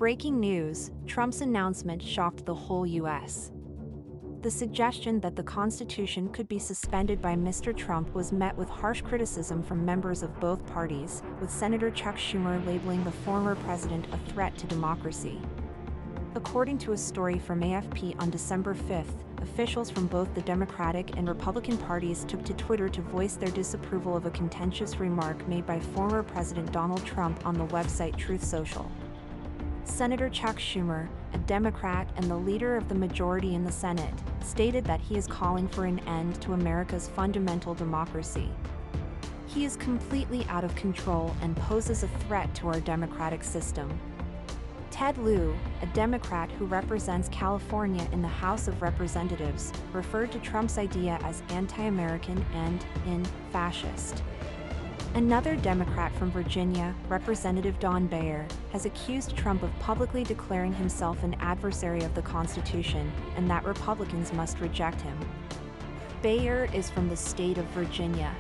Breaking news: Trump's announcement shocked the whole U.S. The suggestion that the Constitution could be suspended by Mr. Trump was met with harsh criticism from members of both parties, with Senator Chuck Schumer labeling the former president a threat to democracy. According to a story from AFP on December 5th, officials from both the Democratic and Republican parties took to Twitter to voice their disapproval of a contentious remark made by former President Donald Trump on the website Truth Social. Senator Chuck Schumer, a Democrat and the leader of the majority in the Senate, stated that he is calling for an end to America's fundamental democracy. He is completely out of control and poses a threat to our democratic system. Ted Lieu, a Democrat who represents California in the House of Representatives, referred to Trump's idea as anti-American and fascist. Another Democrat from Virginia, Representative Don Beyer, has accused Trump of publicly declaring himself an adversary of the Constitution and that Republicans must reject him. Beyer is from the state of Virginia.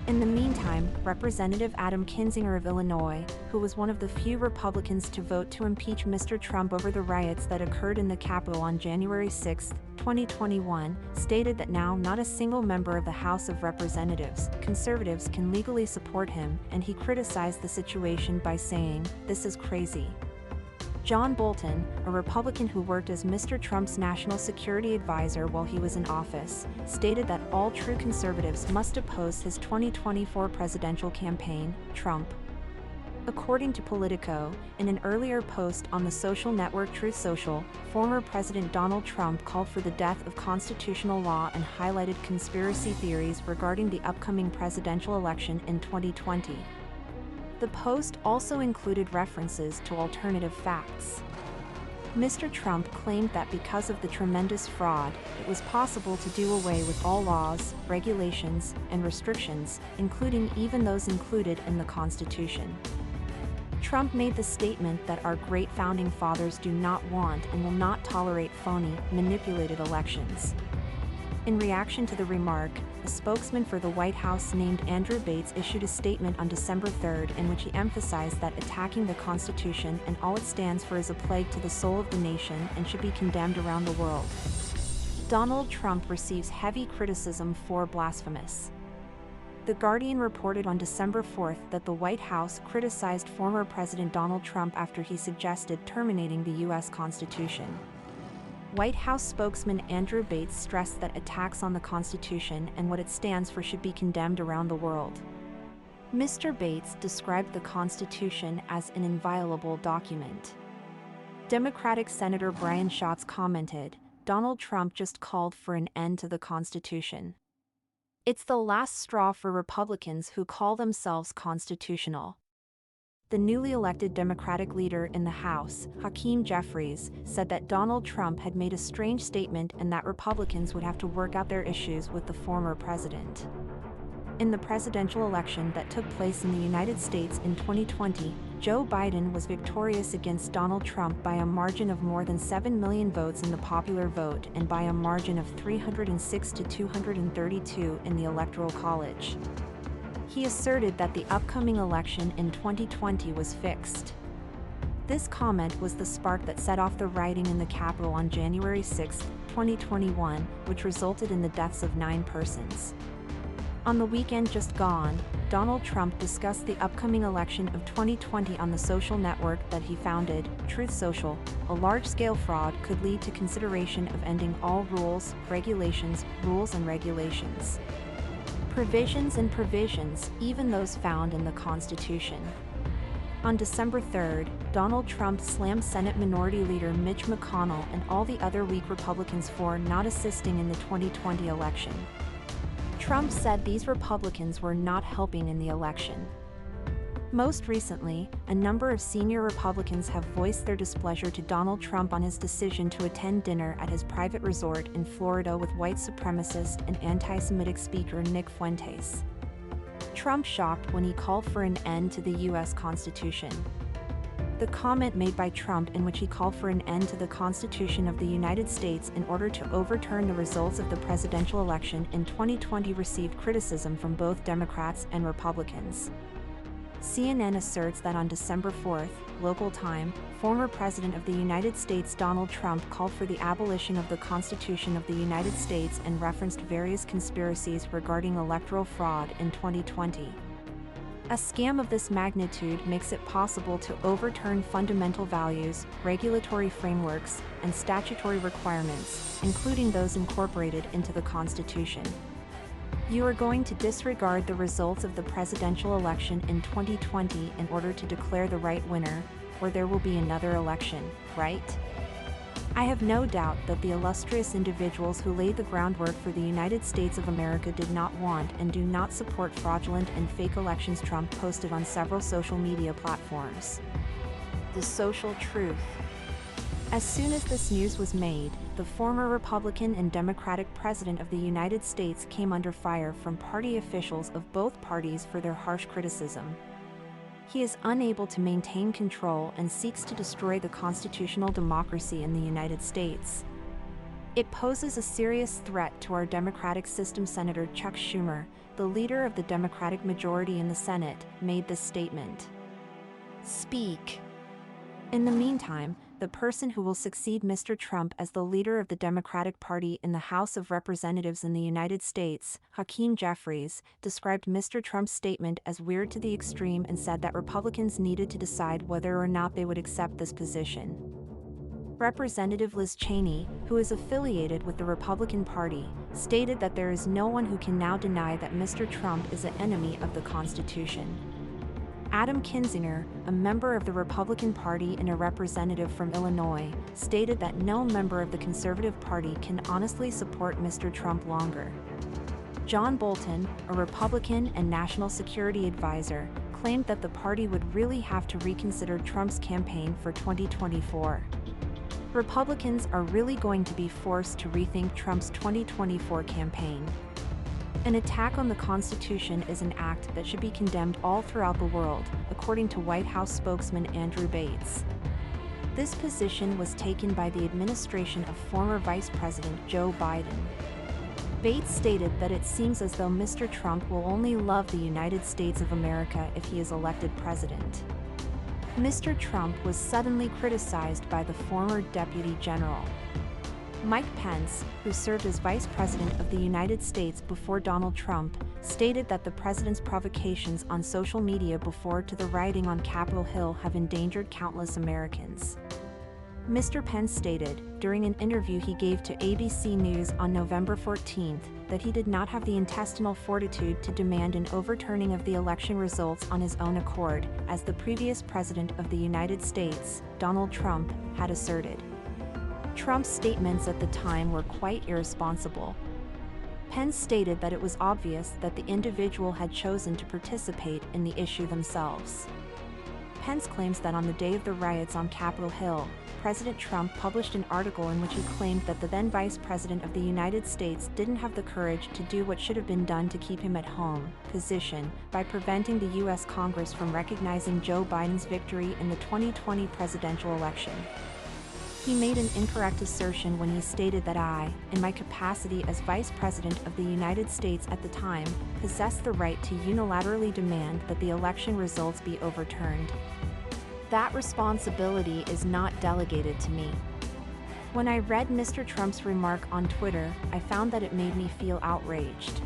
In the meantime, Representative Adam Kinzinger of Illinois, who was one of the few Republicans to vote to impeach Mr. Trump over the riots that occurred in the Capitol on January 6, 2021, stated that now not a single member of the House of Representatives, conservatives, can legally support him, and he criticized the situation by saying, "This is crazy." John Bolton, a Republican who worked as Mr. Trump's national security advisor while he was in office, stated that all true conservatives must oppose his 2024 presidential campaign, Trump. According to Politico, in an earlier post on the social network Truth Social, former President Donald Trump called for the death of constitutional law and highlighted conspiracy theories regarding the upcoming presidential election in 2020. The post also included references to alternative facts. Mr. Trump claimed that because of the tremendous fraud, it was possible to do away with all laws, regulations, and restrictions, including even those included in the Constitution. Trump made the statement that our great founding fathers do not want and will not tolerate phony, manipulated elections. In reaction to the remark, a spokesman for the White House named Andrew Bates issued a statement on December 3rd in which he emphasized that attacking the Constitution and all it stands for is a plague to the soul of the nation and should be condemned around the world. Donald Trump receives heavy criticism for blasphemous. The Guardian reported on December 4th that the White House criticized former President Donald Trump after he suggested terminating the U.S. Constitution. White House spokesman Andrew Bates stressed that attacks on the Constitution and what it stands for should be condemned around the world. Mr. Bates described the Constitution as an inviolable document. Democratic Senator Brian Schatz commented, "Donald Trump just called for an end to the Constitution. It's the last straw for Republicans who call themselves constitutional." The newly elected Democratic leader in the House, Hakeem Jeffries, said that Donald Trump had made a strange statement and that Republicans would have to work out their issues with the former president. In the presidential election that took place in the United States in 2020, Joe Biden was victorious against Donald Trump by a margin of more than 7 million votes in the popular vote and by a margin of 306 to 232 in the Electoral College. He asserted that the upcoming election in 2020 was fixed. This comment was the spark that set off the rioting in the Capitol on January 6, 2021, which resulted in the deaths of 9 persons. On the weekend just gone, Donald Trump discussed the upcoming election of 2020 on the social network that he founded, Truth Social. A large-scale fraud could lead to consideration of ending all rules and regulations. Provisions, even those found in the Constitution. On December 3rd, Donald Trump slammed Senate Minority Leader Mitch McConnell and all the other weak Republicans for not assisting in the 2020 election. Trump said these Republicans were not helping in the election. Most recently, a number of senior Republicans have voiced their displeasure to Donald Trump on his decision to attend dinner at his private resort in Florida with white supremacist and anti-Semitic speaker Nick Fuentes. Trump shocked when he called for an end to the U.S. Constitution. The comment made by Trump in which he called for an end to the Constitution of the United States in order to overturn the results of the presidential election in 2020 received criticism from both Democrats and Republicans. CNN asserts that on December 4th, local time, former President of the United States Donald Trump called for the abolition of the Constitution of the United States and referenced various conspiracies regarding electoral fraud in 2020. A scam of this magnitude makes it possible to overturn fundamental values, regulatory frameworks, and statutory requirements, including those incorporated into the Constitution. You are going to disregard the results of the presidential election in 2020 in order to declare the right winner, or there will be another election, right? I have no doubt that the illustrious individuals who laid the groundwork for the United States of America did not want and do not support fraudulent and fake elections. Trump posted on several social media platforms. The social truth. As soon as this news was made, the former Republican and Democratic President of the United States came under fire from party officials of both parties for their harsh criticism. He is unable to maintain control and seeks to destroy the constitutional democracy in the United States. It poses a serious threat to our democratic system. Senator Chuck Schumer, the leader of the Democratic majority in the Senate, made this statement. Speak. In the meantime, the person who will succeed Mr. Trump as the leader of the Democratic Party in the House of Representatives in the United States, Hakeem Jeffries, described Mr. Trump's statement as weird to the extreme and said that Republicans needed to decide whether or not they would accept this position. Representative Liz Cheney, who is affiliated with the Republican Party, stated that there is no one who can now deny that Mr. Trump is an enemy of the Constitution. Adam Kinzinger, a member of the Republican Party and a representative from Illinois, stated that no member of the Conservative Party can honestly support Mr. Trump longer. John Bolton, a Republican and national security advisor, claimed that the party would really have to reconsider Trump's campaign for 2024. Republicans are really going to be forced to rethink Trump's 2024 campaign. An attack on the Constitution is an act that should be condemned all throughout the world, according to White House spokesman Andrew Bates. This position was taken by the administration of former Vice President Joe Biden. Bates stated that it seems as though Mr. Trump will only love the United States of America if he is elected president. Mr. Trump was suddenly criticized by the former Deputy General Mike Pence, who served as Vice President of the United States before Donald Trump, stated that the president's provocations on social media before to the rioting on Capitol Hill have endangered countless Americans. Mr. Pence stated, during an interview he gave to ABC News on November 14, that he did not have the intestinal fortitude to demand an overturning of the election results on his own accord, as the previous President of the United States, Donald Trump, had asserted. Trump's statements at the time were quite irresponsible. Pence stated that it was obvious that the individual had chosen to participate in the issue themselves. Pence claims that on the day of the riots on Capitol Hill, President Trump published an article in which he claimed that the then Vice President of the United States didn't have the courage to do what should have been done to keep him at home position by preventing the U.S. Congress from recognizing Joe Biden's victory in the 2020 presidential election. He made an incorrect assertion when he stated that I, in my capacity as Vice President of the United States at the time, possessed the right to unilaterally demand that the election results be overturned. That responsibility is not delegated to me. When I read Mr. Trump's remark on Twitter, I found that it made me feel outraged.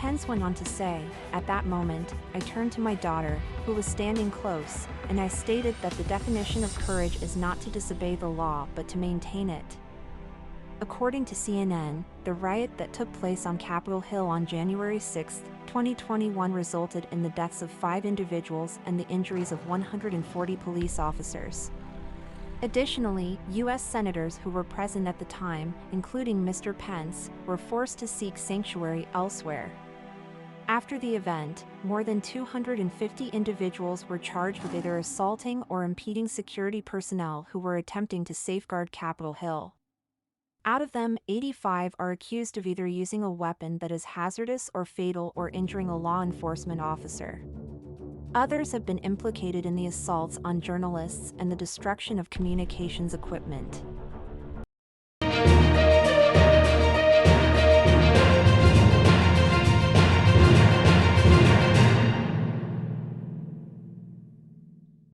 Pence went on to say, at that moment, I turned to my daughter, who was standing close, and I stated that the definition of courage is not to disobey the law but to maintain it. According to CNN, the riot that took place on Capitol Hill on January 6, 2021 resulted in the deaths of 5 individuals and the injuries of 140 police officers. Additionally, U.S. senators who were present at the time, including Mr. Pence, were forced to seek sanctuary elsewhere. After the event, more than 250 individuals were charged with either assaulting or impeding security personnel who were attempting to safeguard Capitol Hill. Out of them, 85 are accused of either using a weapon that is hazardous or fatal or injuring a law enforcement officer. Others have been implicated in the assaults on journalists and the destruction of communications equipment.